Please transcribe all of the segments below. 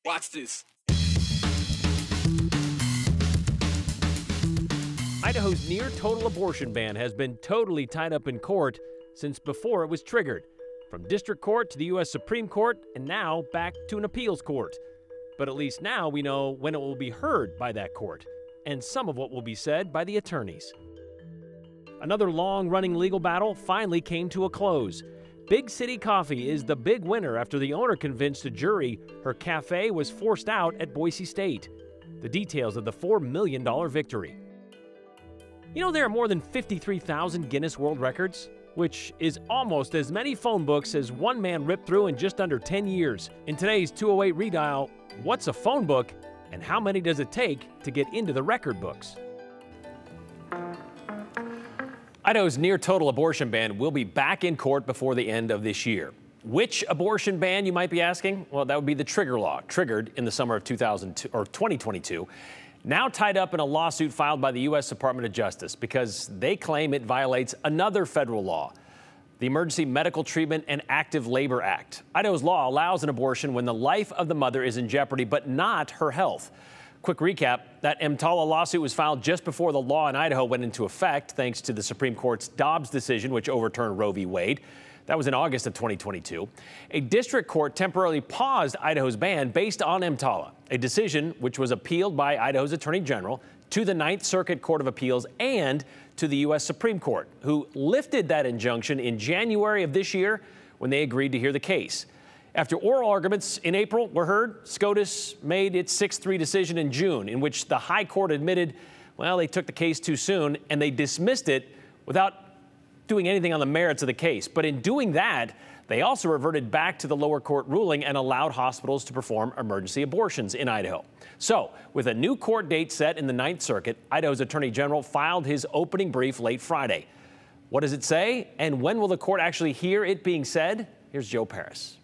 Watch this. Idaho's near-total abortion ban has been totally tied up in court since before it was triggered. From district court to the U.S. Supreme Court, and now back to an appeals court. But at least now we know when it will be heard by that court, and some of what will be said by the attorneys. Another long-running legal battle finally came to a close. Big City Coffee is the big winner after the owner convinced a jury her cafe was forced out at Boise State. The details of the $4 million victory. You know, there are more than 53,000 Guinness World Records, which is almost as many phone books as one man ripped through in just under 10 years. In today's 208 Redial, what's a phone book and how many does it take to get into the record books? Idaho's near-total abortion ban will be back in court before the end of this year. Which abortion ban, you might be asking? Well, that would be the trigger law, triggered in the summer of 2022. Now tied up in a lawsuit filed by the U.S. Department of Justice because they claim it violates another federal law, the Emergency Medical Treatment and Active Labor Act. Idaho's law allows an abortion when the life of the mother is in jeopardy, but not her health. Quick recap, that EMTALA lawsuit was filed just before the law in Idaho went into effect, thanks to the Supreme Court's Dobbs decision, which overturned Roe v. Wade. That was in August of 2022. A district court temporarily paused Idaho's ban based on EMTALA, a decision which was appealed by Idaho's Attorney General to the Ninth Circuit Court of Appeals and to the U.S. Supreme Court, who lifted that injunction in January of this year when they agreed to hear the case. After oral arguments in April were heard, SCOTUS made its 6-3 decision in June, in which the High Court admitted, well, they took the case too soon and they dismissed it without doing anything on the merits of the case. But in doing that, they also reverted back to the lower court ruling and allowed hospitals to perform emergency abortions in Idaho. So, with a new court date set in the Ninth Circuit, Idaho's Attorney General filed his opening brief late Friday. What does it say, and when will the court actually hear it being said? Here's Joe Paris.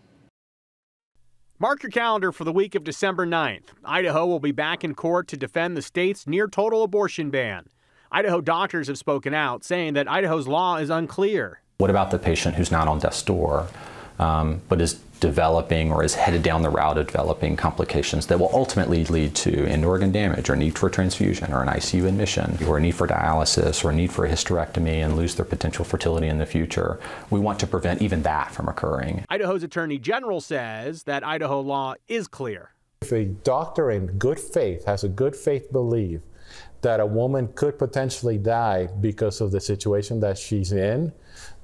Mark your calendar for the week of December 9th. Idaho will be back in court to defend the state's near-total abortion ban. Idaho doctors have spoken out, saying that Idaho's law is unclear. What about the patient who's not on death's door, but is developing or is headed down the route of developing complications that will ultimately lead to end organ damage or need for transfusion or an ICU admission or a need for dialysis or a need for a hysterectomy and lose their potential fertility in the future? We want to prevent even that from occurring. Idaho's Attorney General says that Idaho law is clear. If a doctor in good faith has a good faith belief that a woman could potentially die because of the situation that she's in,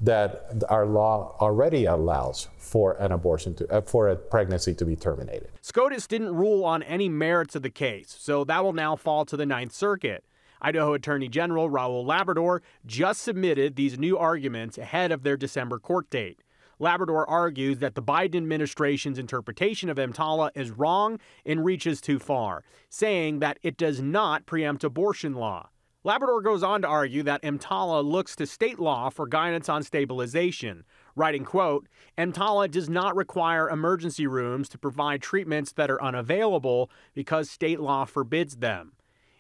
that our law already allows for an abortion for a pregnancy to be terminated. SCOTUS didn't rule on any merits of the case, so that will now fall to the Ninth Circuit. Idaho Attorney General Raul Labrador just submitted these new arguments ahead of their December court date. Labrador argues that the Biden administration's interpretation of EMTALA is wrong and reaches too far, saying that it does not preempt abortion law. Labrador goes on to argue that EMTALA looks to state law for guidance on stabilization, writing, quote, EMTALA does not require emergency rooms to provide treatments that are unavailable because state law forbids them.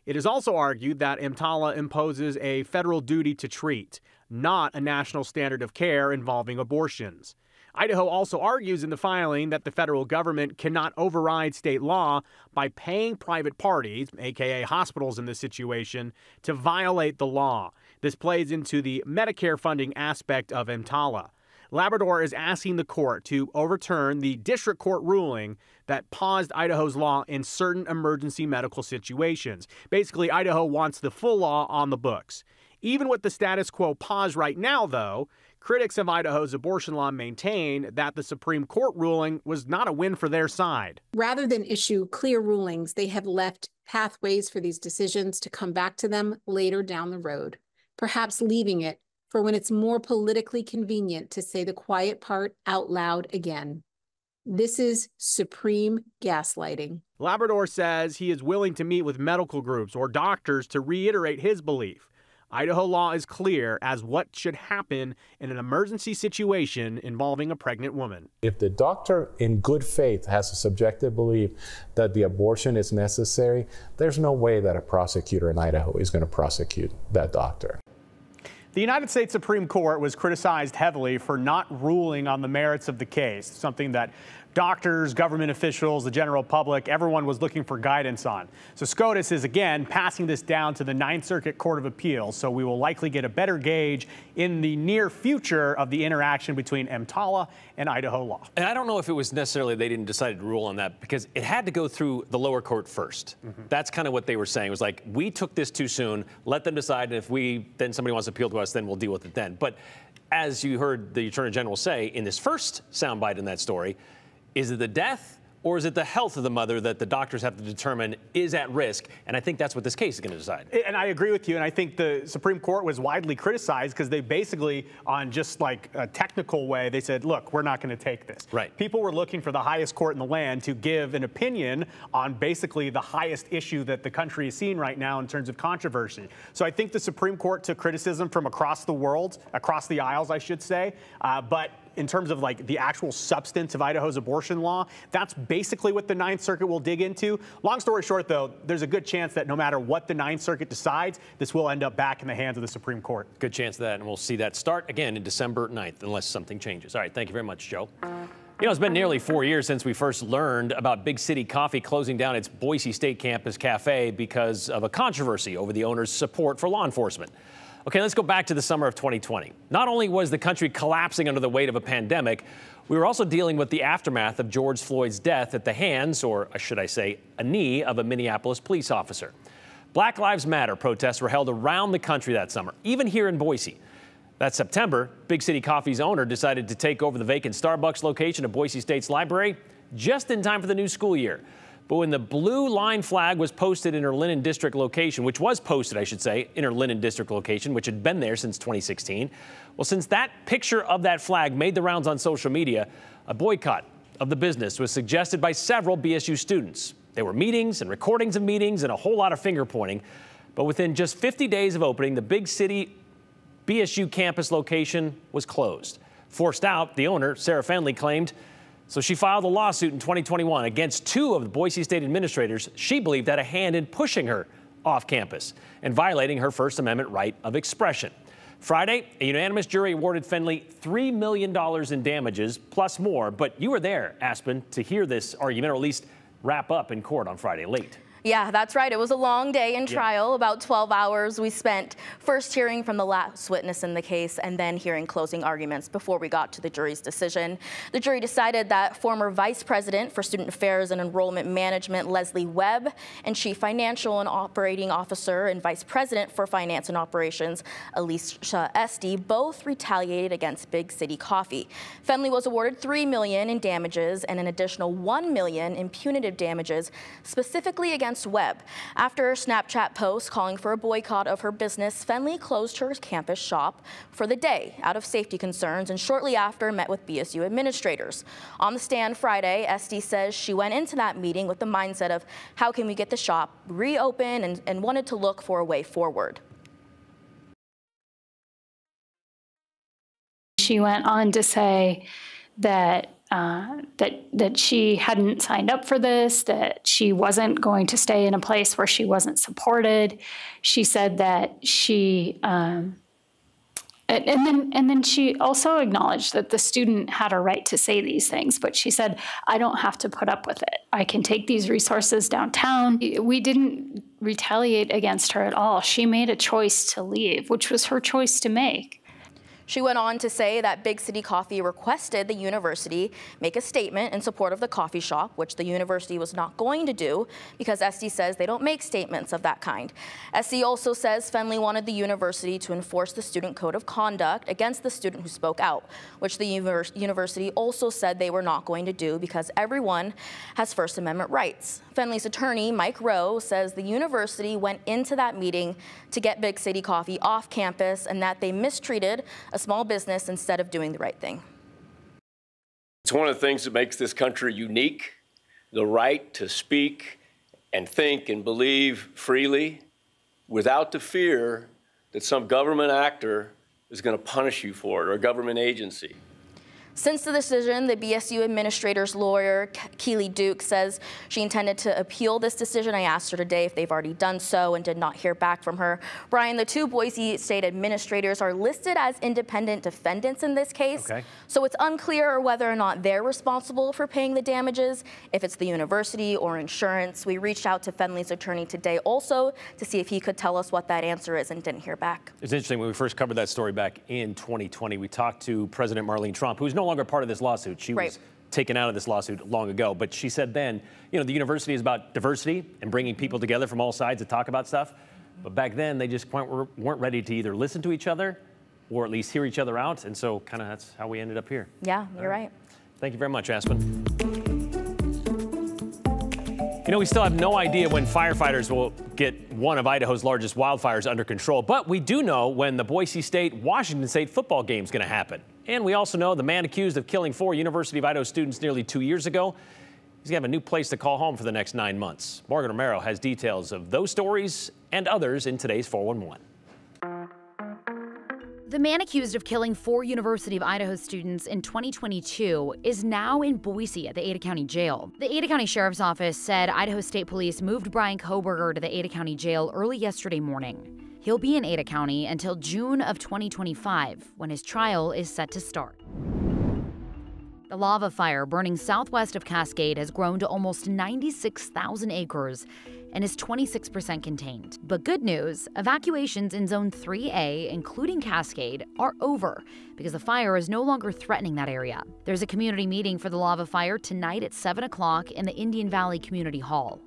It is also argued that EMTALA imposes a federal duty to treat, not a national standard of care involving abortions. Idaho also argues in the filing that the federal government cannot override state law by paying private parties, aka hospitals in this situation, to violate the law. This plays into the Medicare funding aspect of EMTALA. Labrador is asking the court to overturn the district court ruling that paused Idaho's law in certain emergency medical situations. Basically, Idaho wants the full law on the books. Even with the status quo pause right now, though, critics of Idaho's abortion law maintain that the Supreme Court ruling was not a win for their side. Rather than issue clear rulings, they have left pathways for these decisions to come back to them later down the road, perhaps leaving it for when it's more politically convenient to say the quiet part out loud again. This is supreme gaslighting. Labrador says he is willing to meet with medical groups or doctors to reiterate his belief. Idaho law is clear as what should happen in an emergency situation involving a pregnant woman. If the doctor in good faith has a subjective belief that the abortion is necessary, there's no way that a prosecutor in Idaho is going to prosecute that doctor. The United States Supreme Court was criticized heavily for not ruling on the merits of the case, something that doctors, government officials, the general public, everyone was looking for guidance on. So SCOTUS is again passing this down to the Ninth Circuit Court of Appeals, so we will likely get a better gauge in the near future of the interaction between EMTALA and Idaho law. And I don't know if it was necessarily they didn't decide to rule on that because it had to go through the lower court first. That's kind of what they were saying. It was like, we took this too soon, let them decide, and if then somebody wants to appeal to us, then we'll deal with it then. But as you heard the Attorney General say in this first soundbite in that story, is it the death or is it the health of the mother that the doctors have to determine is at risk? And I think that's what this case is going to decide. And I agree with you. And I think the Supreme Court was widely criticized because they basically, on just like a technical way, they said, look, we're not going to take this. Right. People were looking for the highest court in the land to give an opinion on basically the highest issue that the country is seeing right now in terms of controversy. So I think the Supreme Court took criticism from across the world, across the aisles, I should say. But in terms of like the actual substance of Idaho's abortion law, that's basically what the Ninth Circuit will dig into. Long story short, though, there's a good chance that no matter what the Ninth Circuit decides, this will end up back in the hands of the Supreme Court. Good chance of that, and we'll see that start again in December 9th, unless something changes. All right, thank you very much, Joe. You know, it's been nearly 4 years since we first learned about Big City Coffee closing down its Boise State campus cafe because of a controversy over the owner's support for law enforcement. Okay, let's go back to the summer of 2020. Not only was the country collapsing under the weight of a pandemic, we were also dealing with the aftermath of George Floyd's death at the hands, or should I say, a knee, of a Minneapolis police officer. Black Lives Matter protests were held around the country that summer, even here in Boise. That September, Big City Coffee's owner decided to take over the vacant Starbucks location at Boise State's library just in time for the new school year. But when the blue line flag was posted in her Linen District location, which was posted, I should say, in her Linen District location, which had been there since 2016, well, since that picture of that flag made the rounds on social media, a boycott of the business was suggested by several BSU students. There were meetings and recordings of meetings and a whole lot of finger pointing. But within just 50 days of opening, the Big City BSU campus location was closed. Forced out, the owner, Sarah Fenley, claimed. So she filed a lawsuit in 2021 against two of the Boise State administrators she believed had a hand in pushing her off campus and violating her First Amendment right of expression. Friday, a unanimous jury awarded Fenley $3 million in damages, plus more. But you were there, Aspen, to hear this argument, or at least wrap up in court on Friday late. Yeah, that's right. It was a long day in trial, about 12 hours. We spent first hearing from the last witness in the case and then hearing closing arguments before we got to the jury's decision. The jury decided that former Vice President for Student Affairs and Enrollment Management, Leslie Webb, and Chief Financial and Operating Officer and Vice President for Finance and Operations, Alicia Esty, both retaliated against Big City Coffee. Fenley was awarded $3 million in damages and an additional $1 million in punitive damages, specifically against Webb. After her Snapchat post calling for a boycott of her business, Fenley closed her campus shop for the day out of safety concerns and shortly after met with BSU administrators. On the stand Friday, Esty says she went into that meeting with the mindset of how can we get the shop reopened and wanted to look for a way forward. She went on to say that that she hadn't signed up for this, that she wasn't going to stay in a place where she wasn't supported. She said that she, and then she also acknowledged that the student had a right to say these things, but she said, I don't have to put up with it. I can take these resources downtown. We didn't retaliate against her at all. She made a choice to leave, which was her choice to make. She went on to say that Big City Coffee requested the university make a statement in support of the coffee shop, which the university was not going to do because Esty says they don't make statements of that kind. Esty also says Fenley wanted the university to enforce the student code of conduct against the student who spoke out, which the university also said they were not going to do because everyone has First Amendment rights. Fenley's attorney, Mike Rowe, says the university went into that meeting to get Big City Coffee off campus and that they mistreated a small business instead of doing the right thing. It's one of the things that makes this country unique, the right to speak and think and believe freely without the fear that some government actor is going to punish you for it or a government agency. Since the decision, the BSU administrator's lawyer, Keely Duke, says she intended to appeal this decision. I asked her today if they've already done so and did not hear back from her. Brian, the two Boise State administrators are listed as independent defendants in this case. Okay. So it's unclear whether or not they're responsible for paying the damages, if it's the university or insurance. We reached out to Fenley's attorney today also to see if he could tell us what that answer is and didn't hear back. It's interesting, when we first covered that story back in 2020, we talked to President Marlene Trump, who's no longer part of this lawsuit. She was taken out of this lawsuit long ago. But she said then, you know, the university is about diversity and bringing people together from all sides to talk about stuff. But back then, they just weren't ready to either listen to each other or at least hear each other out. And so kind of that's how we ended up here. Yeah, you're right. Thank you very much, Aspen. You know, we still have no idea when firefighters will get one of Idaho's largest wildfires under control, but we do know when the Boise State-Washington State football game is going to happen. And we also know the man accused of killing 4 University of Idaho students nearly 2 years ago, he's going to have a new place to call home for the next 9 months. Morgan Romero has details of those stories and others in today's 411. The man accused of killing 4 University of Idaho students in 2022 is now in Boise at the Ada County Jail. The Ada County Sheriff's Office said Idaho State Police moved Brian Koberger to the Ada County Jail early yesterday morning. He'll be in Ada County until June of 2025, when his trial is set to start. The lava fire burning southwest of Cascade has grown to almost 96,000 acres and is 26% contained. But good news, evacuations in Zone 3A, including Cascade, are over because the fire is no longer threatening that area. There's a community meeting for the lava fire tonight at 7 o'clock in the Indian Valley Community Hall.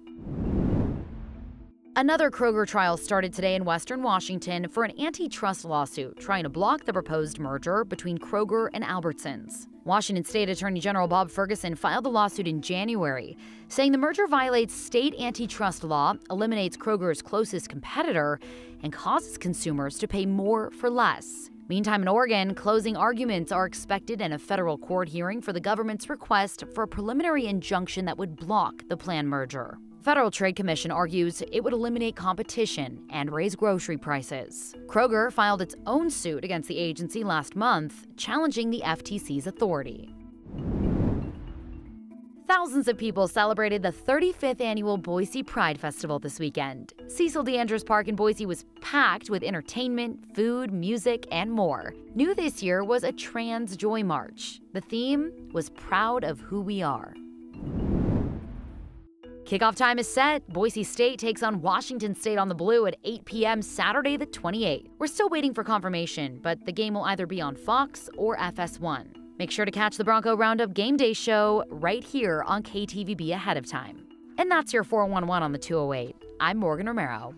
Another Kroger trial started today in Western Washington for an antitrust lawsuit trying to block the proposed merger between Kroger and Albertsons. Washington State Attorney General Bob Ferguson filed the lawsuit in January, saying the merger violates state antitrust law, eliminates Kroger's closest competitor, and causes consumers to pay more for less. Meantime, in Oregon, closing arguments are expected in a federal court hearing for the government's request for a preliminary injunction that would block the planned merger. Federal Trade Commission argues it would eliminate competition and raise grocery prices. Kroger filed its own suit against the agency last month, challenging the FTC's authority. Thousands of people celebrated the 35th annual Boise Pride Festival this weekend. Cecil DeAndrews Park in Boise was packed with entertainment, food, music, and more. New this year was a Trans Joy March. The theme was Proud of Who We Are. Kickoff time is set. Boise State takes on Washington State on the Blue at 8 p.m. Saturday the 28th. We're still waiting for confirmation, but the game will either be on Fox or FS1. Make sure to catch the Bronco Roundup Game Day show right here on KTVB ahead of time. And that's your 411 on the 208. I'm Morgan Romero.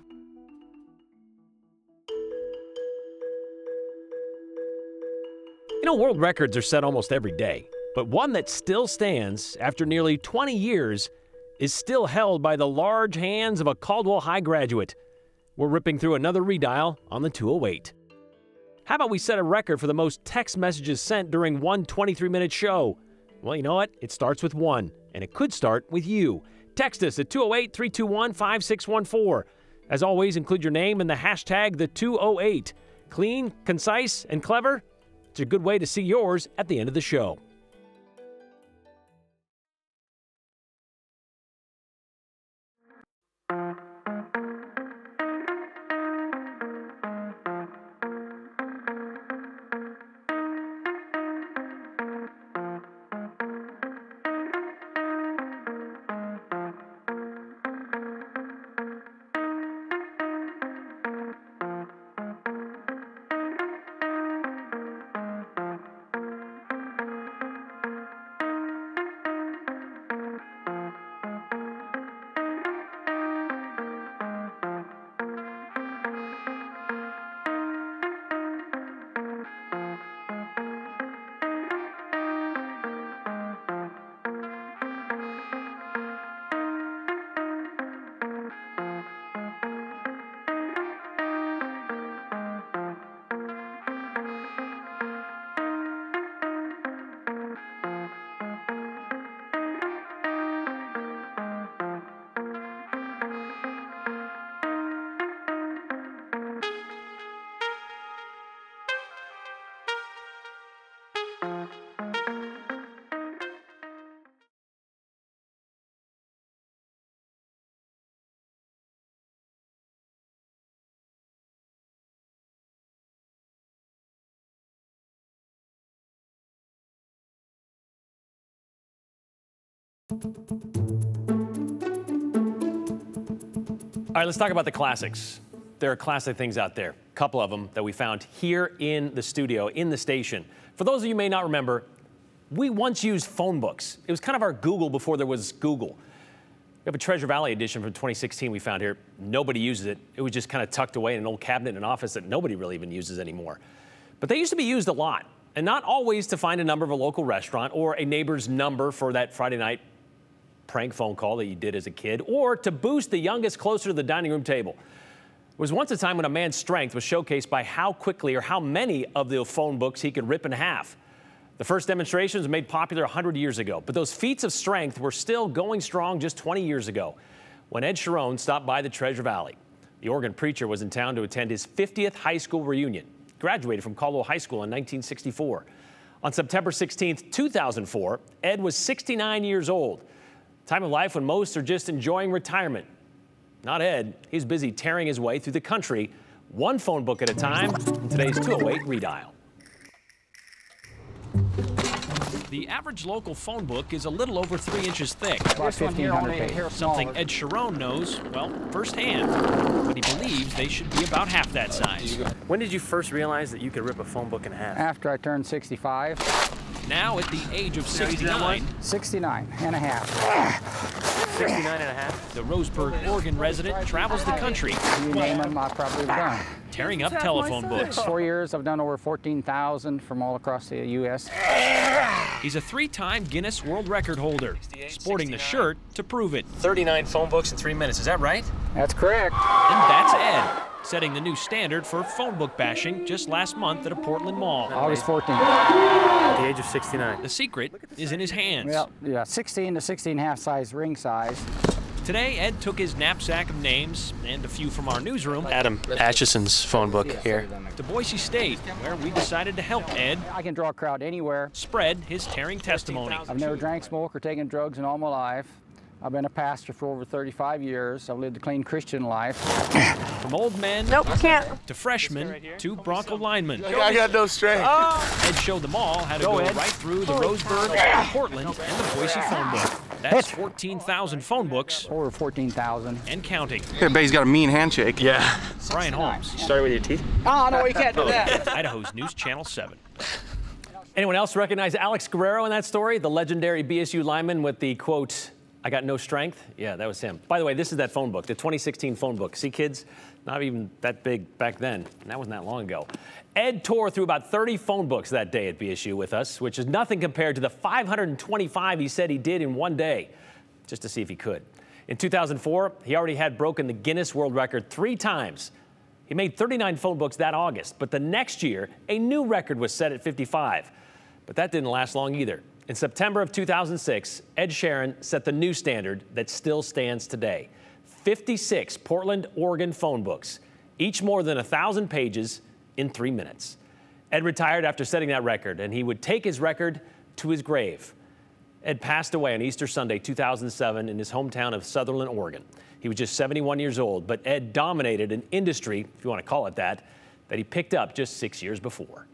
You know, world records are set almost every day, but one that still stands after nearly 20 years is still held by the large hands of a Caldwell High graduate. We're ripping through another redial on the 208. How about we set a record for the most text messages sent during one 23-minute show? Well, you know what? It starts with 1, and it could start with you. Text us at 208-321-5614. As always, include your name and the hashtag the 208. Clean, concise, and clever. It's a good way to see yours at the end of the show. All right, let's talk about the classics. There are classic things out there, a couple of them that we found here in the studio, in the station. For those of you who may not remember, we once used phone books. It was kind of our Google before there was Google. We have a Treasure Valley edition from 2016 we found here. Nobody uses it. It was just kind of tucked away in an old cabinet in an office that nobody really even uses anymore. But they used to be used a lot, and not always to find a number of a local restaurant or a neighbor's number for that Friday night prank phone call that you did as a kid, or to boost the youngest closer to the dining room table. There was once a time when a man's strength was showcased by how quickly or how many of the phone books he could rip in half. The first demonstrations were made popular 100 years ago, but those feats of strength were still going strong just 20 years ago when Ed Sheeran stopped by the Treasure Valley. The Oregon preacher was in town to attend his 50th high school reunion. He graduated from Caldwell High School in 1964. On September 16, 2004, Ed was 69 years old. Time of life when most are just enjoying retirement. Not Ed. He's busy tearing his way through the country, one phone book at a time, in today's 208 Redial. The average local phone book is a little over 3 inches thick. About 1,500 pages. Something Ed Sheeran knows, well, firsthand. But he believes they should be about half that size. When did you first realize that you could rip a phone book in half? After I turned 65. Now, at the age of 69. 69 and a half. 69 and a half. The Roseburg, Oregon resident travels the country. You name them, I've probably done. Tearing up telephone books. 4 years, I've done over 14,000 from all across the U.S. He's a 3-time Guinness World Record holder, sporting the shirt to prove it. 39 phone books in 3 minutes, is that right? That's correct. And that's Ed, setting the new standard for phone book bashing just last month at a Portland mall. August 14th. At the age of 69. The secret is in his hands. Well, yeah, 16 to 16.5 size ring size. Today, Ed took his knapsack of names and a few from our newsroom. Adam Atchison's phone book here. To Boise State, where we decided to help Ed. I can draw a crowd anywhere. Spread his tearing testimony. I've never drank, smoked, or taken drugs in all my life. I've been a pastor for over 35 years. I've lived a clean Christian life. From old men to freshmen to Bronco linemen. I got no strength. Ed showed them all how to go right through the Roseburg, Portland, and the Boise phone book. That's 14,000 phone books. Over 14,000. And counting. I bet he's got a mean handshake. Yeah. Brian Holmes. You started with your teeth? Oh, no, you can't do that. Idaho's News Channel 7. Anyone else recognize Alex Guerrero in that story? The legendary BSU lineman with the quote, "I got no strength"? Yeah, that was him. By the way, this is that phone book, the 2016 phone book. See, kids, not even that big back then. And that wasn't that long ago. Ed tore through about 30 phone books that day at BSU with us, which is nothing compared to the 525 he said he did in one day, just to see if he could. In 2004, he already had broken the Guinness World Record 3 times. He made 39 phone books that August, but the next year, a new record was set at 55. But that didn't last long either. In September of 2006, Ed Sheeran set the new standard that still stands today. 56 Portland, Oregon phone books, each more than 1,000 pages in 3 minutes. Ed retired after setting that record, and he would take his record to his grave. Ed passed away on Easter Sunday, 2007, in his hometown of Sutherland, Oregon. He was just 71 years old, but Ed dominated an industry, if you want to call it that he picked up just 6 years before.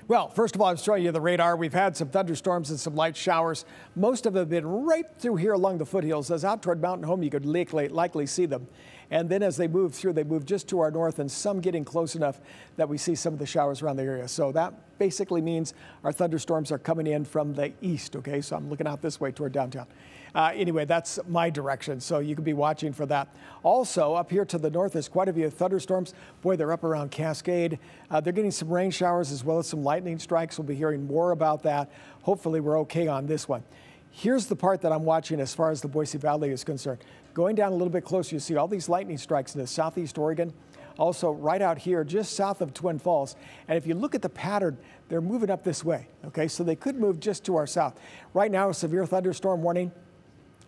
Well, first of all, I was showing you the radar. We've had some thunderstorms and some light showers. Most of them have been right through here along the foothills. As out toward Mountain Home, you could likely see them. And then as they move through, they move just to our north, and some getting close enough that we see some of the showers around the area. So that basically means our thunderstorms are coming in from the east, okay? So I'm looking out this way toward downtown. Anyway, that's my direction, so you can be watching for that. Also, up here to the north, there's quite a few thunderstorms. Boy, they're up around Cascade. They're getting some rain showers as well as some lightning strikes. We'll be hearing more about that. Hopefully, we're okay on this one. Here's the part that I'm watching as far as the Boise Valley is concerned. Going down a little bit closer, you see all these lightning strikes into southeast Oregon. Also, right out here, just south of Twin Falls. And if you look at the pattern, they're moving up this way, okay? So they could move just to our south. Right now, a severe thunderstorm warning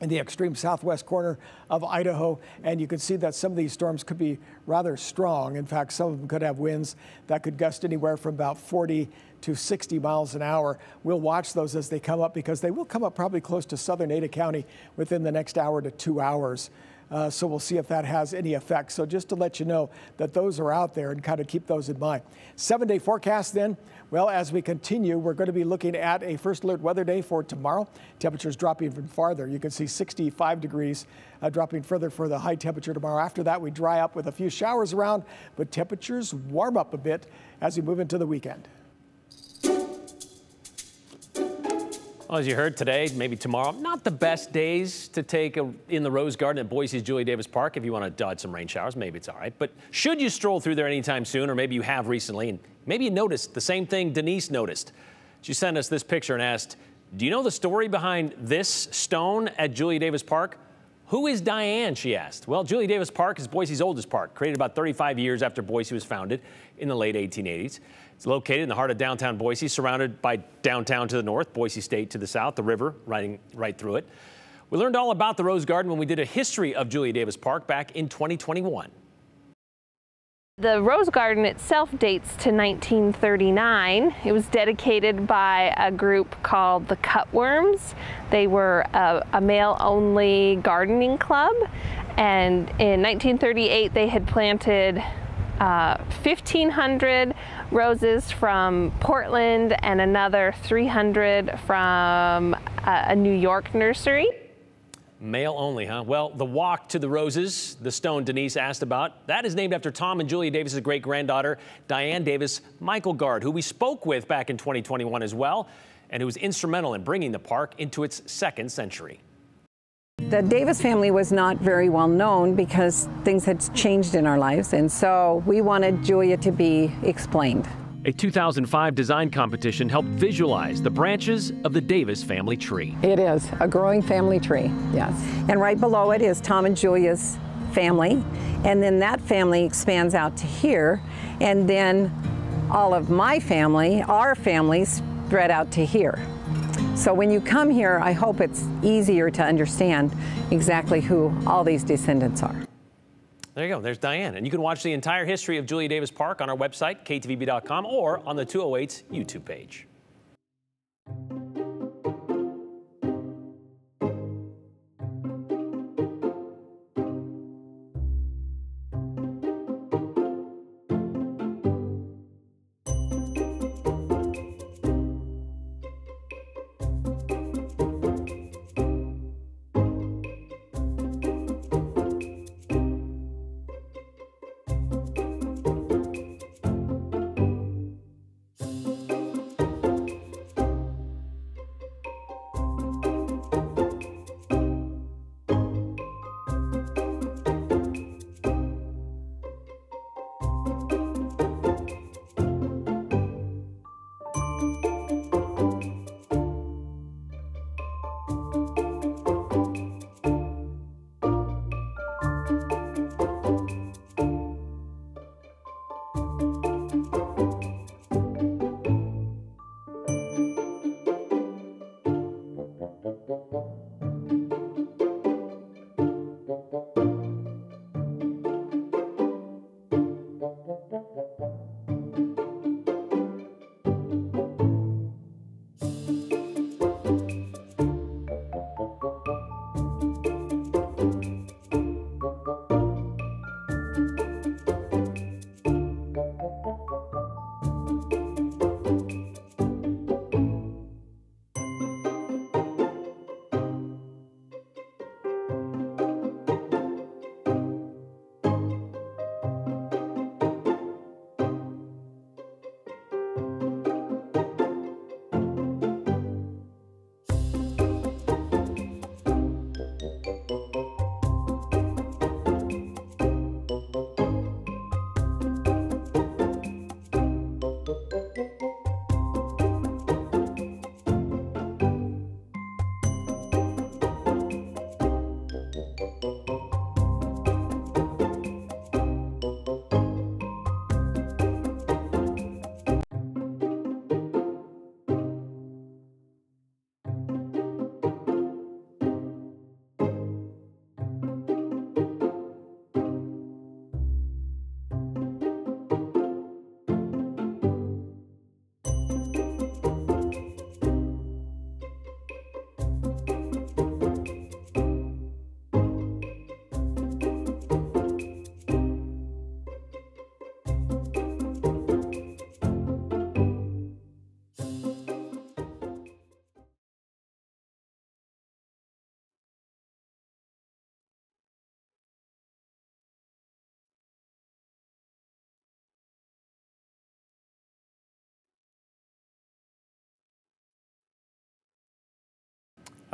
in the extreme southwest corner of Idaho, and you can see that some of these storms could be rather strong. In fact, some of them could have winds that could gust anywhere from about 40 to 60 miles an hour. We'll watch those as they come up, because they will come up probably close to southern Ada County within the next hour to 2 hours. So we'll see if that has any effect. So just to let you know that those are out there and kind of keep those in mind. 7-day forecast then. Well, as we continue, we're going to be looking at a first alert weather day for tomorrow. Temperatures dropping even farther. You can see 65 degrees dropping further for the high temperature tomorrow. After that, we dry up with a few showers around, but temperatures warm up a bit as we move into the weekend. Well, as you heard today, maybe tomorrow, not the best days to take in the Rose Garden at Boise's Julia Davis Park. If you want to dodge some rain showers, maybe it's all right. But should you stroll through there anytime soon, or maybe you have recently, and maybe you noticed the same thing Denise noticed. She sent us this picture and asked, do you know the story behind this stone at Julia Davis Park? Who is Diane, she asked. Well, Julia Davis Park is Boise's oldest park, created about 35 years after Boise was founded in the late 1880s. It's located in the heart of downtown Boise, surrounded by downtown to the north, Boise State to the south, the river running right through it. We learned all about the Rose Garden when we did a history of Julia Davis Park back in 2021. The Rose Garden itself dates to 1939. It was dedicated by a group called the Cutworms. They were a male-only gardening club, and in 1938 they had planted 1,500 roses from Portland and another 300 from a New York nursery. Male only, huh? Well, the walk to the roses, the stone Denise asked about, that is named after Tom and Julia Davis's great-granddaughter, Diane Davis Michaelgard, who we spoke with back in 2021 as well, and who was instrumental in bringing the park into its second century. The Davis family was not very well known because things had changed in our lives, and so we wanted Julia to be explained. A 2005 design competition helped visualize the branches of the Davis family tree. It is a growing family tree, yes. And right below it is Tom and Julia's family, and then that family expands out to here, and then all of my family, our families, spread out to here. So when you come here, I hope it's easier to understand exactly who all these descendants are. There you go. There's Diane. And you can watch the entire history of Julia Davis Park on our website, ktvb.com, or on the 208's YouTube page.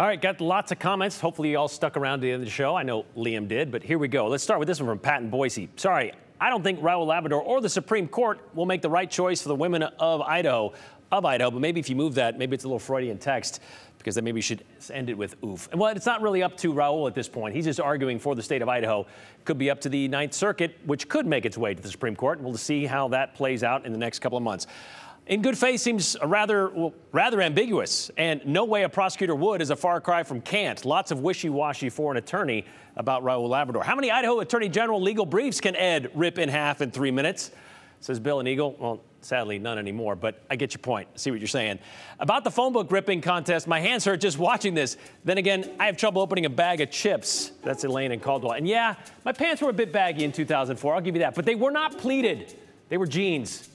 All right, got lots of comments. Hopefully you all stuck around to the end of the show. I know Liam did, but here we go. Let's start with this one from Pat in Boise. Sorry, I don't think Raul Labrador or the Supreme Court will make the right choice for the women of Idaho, but maybe if you move that, maybe it's a little Freudian text, because then maybe you should end it with oof. And well, it's not really up to Raul at this point. He's just arguing for the state of Idaho. Could be up to the Ninth Circuit, which could make its way to the Supreme Court. We'll see how that plays out in the next couple of months. In good faith seems rather ambiguous, and no way a prosecutor would is a far cry from can't. Lots of wishy-washy for an attorney about Raul Labrador. How many Idaho Attorney General legal briefs can Ed rip in half in 3 minutes? Says Bill and Eagle. Well, sadly, none anymore, but I get your point. See what you're saying. About the phone book ripping contest, my hands hurt just watching this. Then again, I have trouble opening a bag of chips. That's Elaine in Caldwell. And yeah, my pants were a bit baggy in 2004, I'll give you that. But they were not pleated. They were jeans.